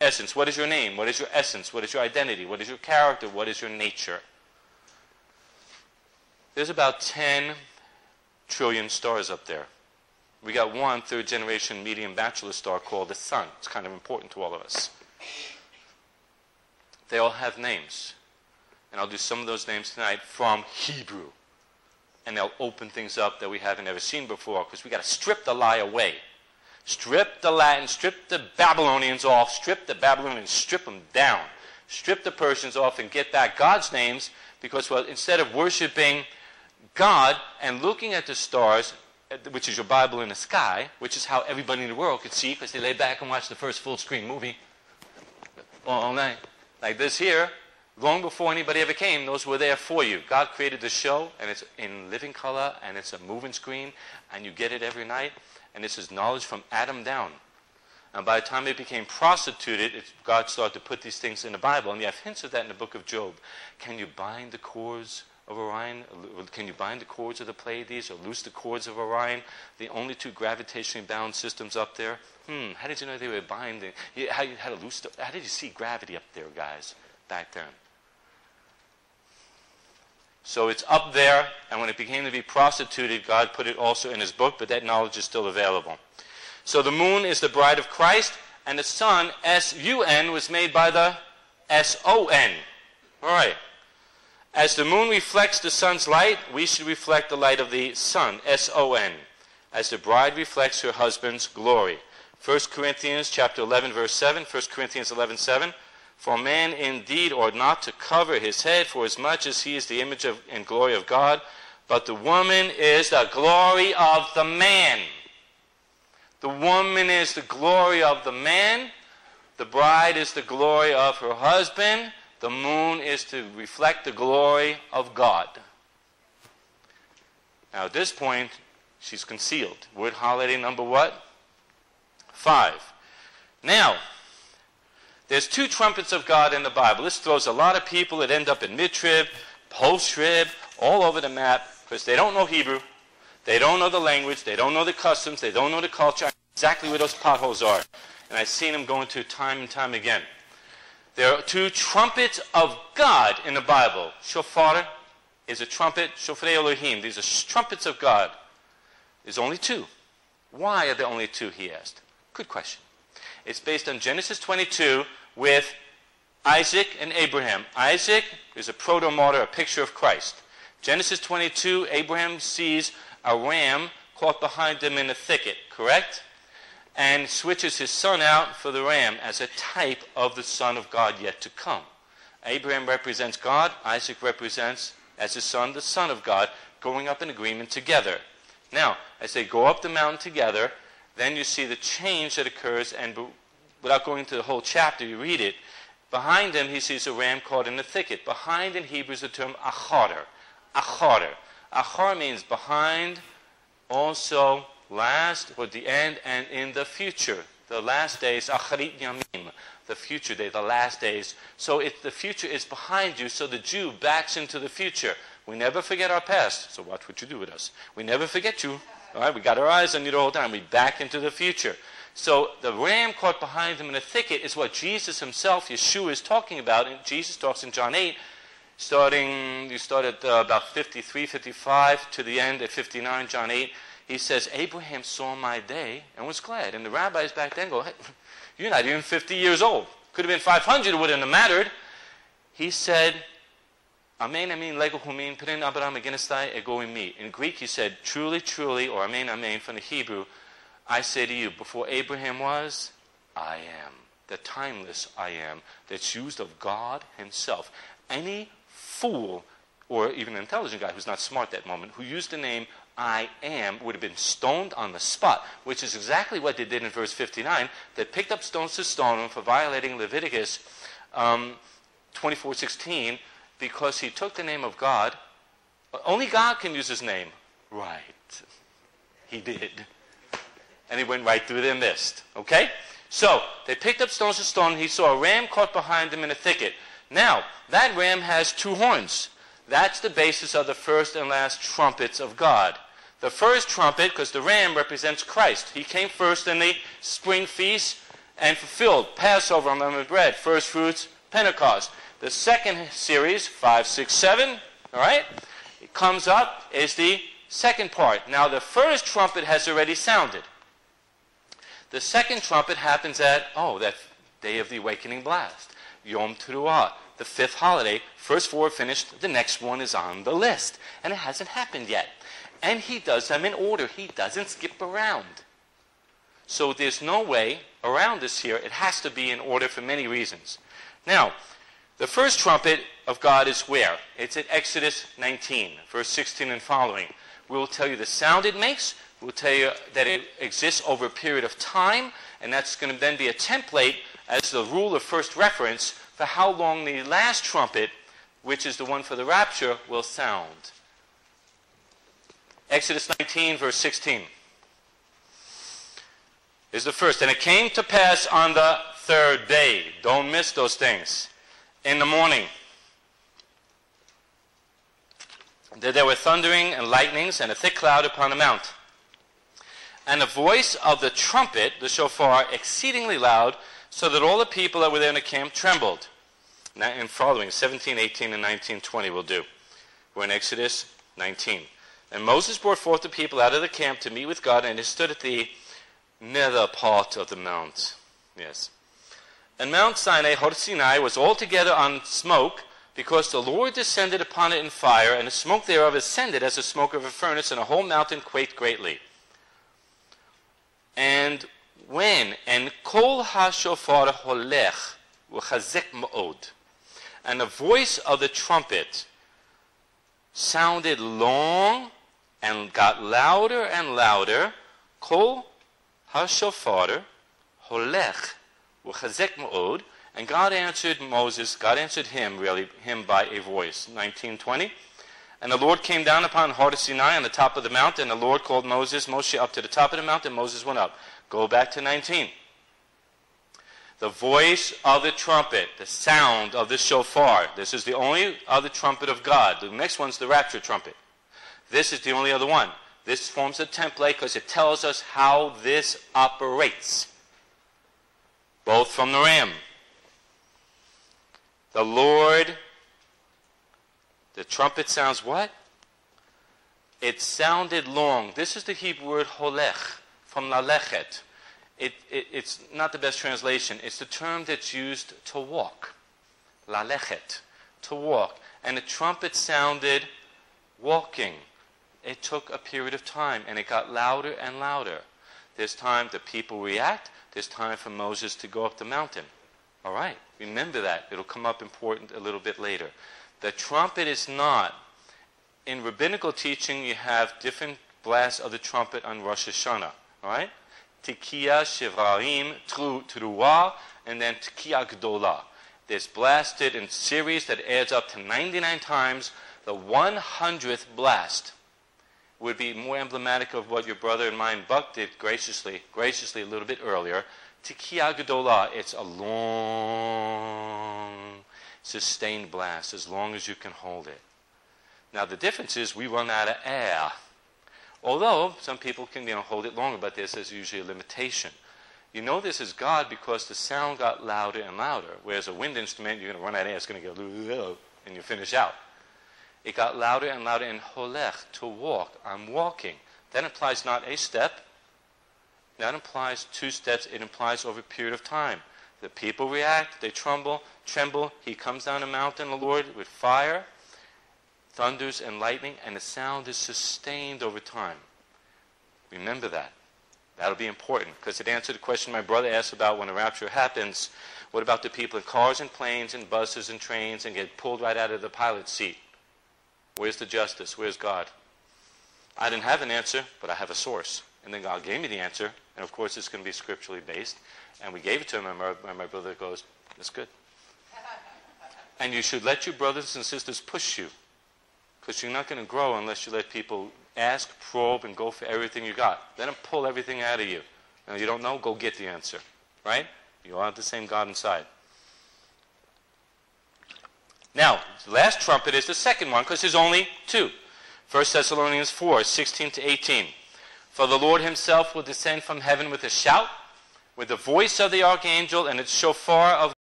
essence? What is your name? What is your essence? What is your identity? What is your character? What is your nature? There's about 10 trillion stars up there. We got one third-generation medium bachelor star called the Sun. It's kind of important to all of us. They all have names. And I'll do some of those names tonight from Hebrew. And they'll open things up that we haven't ever seen before, because we got to strip the lie away. Strip the Latin, strip the Babylonians off, strip them down. Strip the Persians off and get back God's names, because instead of worshiping God and looking at the stars, which is your Bible in the sky, which is how everybody in the world could see, because they lay back and watch the first full-screen movie all night. Like this here, long before anybody ever came, those were there for you. God created the show, and it's in living color, and it's a moving screen, and you get it every night. And this is knowledge from Adam down. And by the time it became prostituted, God started to put these things in the Bible. And you have hints of that in the book of Job. Can you bind the cords of Orion? Can you bind the cords of the Pleiades or loose the cords of Orion? The only two gravitationally bound systems up there. How did you know they were binding? How did you see gravity up there, guys, back then? So it's up there, and when it became to be prostituted, God put it also in his book, but that knowledge is still available. So the moon is the bride of Christ, and the sun, S-U-N, was made by the S-O-N. All right. As the moon reflects the sun's light, we should reflect the light of the sun, S-O-N, as the bride reflects her husband's glory. 1 Corinthians chapter 11, verse 7, 1 Corinthians 11, 7. For man indeed ought not to cover his head, for as much as he is the image and glory of God, but the woman is the glory of the man. The woman is the glory of the man. The bride is the glory of her husband. The moon is to reflect the glory of God. Now at this point, she's concealed. Word holiday number what? 5. Now, there's 2 trumpets of God in the Bible. This throws a lot of people that end up in mid-trib, post-trib, all over the map, because they don't know Hebrew, they don't know the language, they don't know the customs, they don't know the culture, exactly where those potholes are. And I've seen them go into time and time again. There are 2 trumpets of God in the Bible. Shofar is a trumpet, Shofrei Elohim. These are trumpets of God. There's only 2. Why are there only 2, he asked. Good question. It's based on Genesis 22 with Isaac and Abraham. Isaac is a proto-martyr, a picture of Christ. Genesis 22, Abraham sees a ram caught behind him in a thicket, correct? And switches his son out for the ram as a type of the Son of God yet to come. Abraham represents God. Isaac represents, as his son, the Son of God, going up in agreement together. Now, as they go up the mountain together, then you see the change that occurs, and without going into the whole chapter, you read it. Behind him, he sees a ram caught in the thicket. Behind in Hebrew is the term achar. Achar. Achar means behind, also last, or the end, and in the future. The last days, acharit yamim, the future day, the last days. So the future is behind you, so the Jew backs into the future. We never forget our past, so watch what you do with us. We never forget you. All right, we got our eyes on you the whole time. We back into the future. So the ram caught behind him in a thicket is what Jesus himself, Yeshua, is talking about. And Jesus talks in John 8, you start at about 53, 55, to the end at 59, John 8. He says, Abraham saw my day and was glad. And the rabbis back then go, hey, you're not even 50 years old. Could have been 500, it wouldn't have mattered. He said, Amen, amen, lego humin, prin Abraham agenestai egoim me. In Greek, he said, truly, truly, or amen, amen, from the Hebrew, I say to you, before Abraham was, I am. The timeless I am, that's used of God himself. Any fool, or even an intelligent guy who's not smart that moment, who used the name I am, would have been stoned on the spot, which is exactly what they did in verse 59. They picked up stones to stone him for violating Leviticus 24:16, because he took the name of God. Only God can use his name. Right. He did. And he went right through their midst. Okay? So, they picked up stones to stone him. He saw a ram caught behind him in a thicket. Now, that ram has 2 horns. That's the basis of the first and last trumpets of God. The first trumpet, because the ram represents Christ. He came first in the spring feast, and fulfilled. Passover, unleavened bread, first fruits, Pentecost. The second series, 5, 6, 7, all right, it comes up is the second part. Now the first trumpet has already sounded. The second trumpet happens at, that day of the awakening blast, Yom Teruah, the fifth holiday. First four finished, the next one is on the list, and it hasn't happened yet. And he does them in order. He doesn't skip around. So there's no way around this here. It has to be in order for many reasons. Now, the first trumpet of God is where? It's at Exodus 19, verse 16 and following. We will tell you the sound it makes. We'll tell you that it exists over a period of time, and that's going to then be a template as the rule of first reference for how long the last trumpet, which is the one for the rapture, will sound. Exodus 19, verse 16 is the first. And it came to pass on the third day. Don't miss those things. In the morning, that there were thundering and lightnings and a thick cloud upon the mount. And the voice of the trumpet, the shofar, exceedingly loud, so that all the people that were there in the camp trembled. Now, in following, 17, 18, and 19, 20 will do. We're in Exodus 19. And Moses brought forth the people out of the camp to meet with God, and they stood at the nether part of the mount. Yes. And Mount Sinai, Har Sinai, was altogether on smoke, because the Lord descended upon it in fire, and the smoke thereof ascended as the smoke of a furnace, and the whole mountain quaked greatly. And when, and kol ha-shofar holech v'chazek ma'od, and the voice of the trumpet sounded long and got louder and louder, kol ha-shofar holech v'chazek ma'od, and God answered Moses, God answered him by a voice. 19:20. And the Lord came down upon Har Sinai on the top of the mount, and the Lord called Moshe up to the top of the mount, and Moses went up. Go back to 19. The voice of the trumpet, the sound of the shofar. This is the only other trumpet of God. The next one's the rapture trumpet. This is the only other one. This forms a template because it tells us how this operates. Both from the ram. The Lord, the trumpet sounds what? It sounded long. This is the Hebrew word holech, from lalechet. It's not the best translation. It's the term that's used to walk. Lalechet, to walk. And the trumpet sounded walking. It took a period of time, and it got louder and louder. There's time the people react. There's time for Moses to go up the mountain. All right, remember that. It'll come up important a little bit later. The trumpet is not. In rabbinical teaching, you have different blasts of the trumpet on Rosh Hashanah. All right? Tekiah, Shivraim, Teruah, and then Tekiah Gdolah. There's blasted in series that adds up to 99 times. The 100th blast would be more emblematic of what your brother and mine Buck did graciously a little bit earlier. Tekiah Gdolah, it's a long, sustained blast, as long as you can hold it. Now the difference is we run out of air. Although some people can hold it longer, but this is usually a limitation. You know this is God because the sound got louder and louder. Whereas a wind instrument, you're going to run out of air, it's going to go, and you finish out. It got louder and louder in holech, to walk. I'm walking. That implies not a step. That implies 2 steps. It implies over a period of time. The people react. They tremble. He comes down the mountain, the Lord, with fire, thunders, and lightning, and the sound is sustained over time. Remember that. That'll be important, because it answered the question my brother asked about when the rapture happens. What about the people in cars and planes and buses and trains and get pulled right out of the pilot's seat? Where's the justice? Where's God? I didn't have an answer, but I have a source. And then God gave me the answer, and of course it's going to be scripturally based. And we gave it to him, and my brother goes, that's good. And you should let your brothers and sisters push you, because you're not going to grow unless you let people ask, probe, and go for everything you got. Let them pull everything out of you. Now, you don't know, go get the answer. Right? You all have the same God inside. Now, the last trumpet is the second one, because there's only 2. 1 Thessalonians 4, 16 to 18. For the Lord himself will descend from heaven with a shout, with the voice of the archangel and its shofar of